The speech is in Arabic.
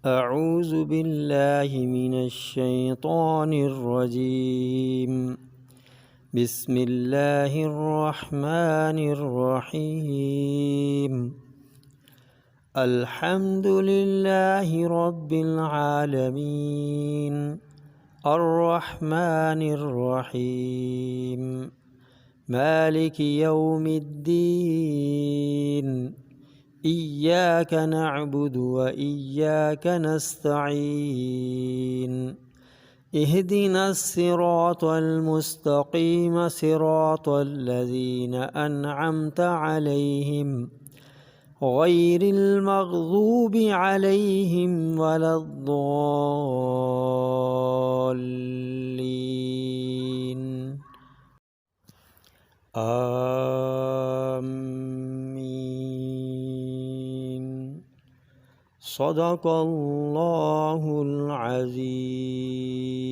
أعوذ بالله من الشيطان الرجيم. بسم الله الرحمن الرحيم. الحمد لله رب العالمين الرحمن الرحيم مالك يوم الدين. إياك نعبد وإياك نستعين. اهدنا الصراط المستقيم صراط الذين أنعمت عليهم غير المغضوب عليهم ولا الضالين. آمين. صدق الله العظيم.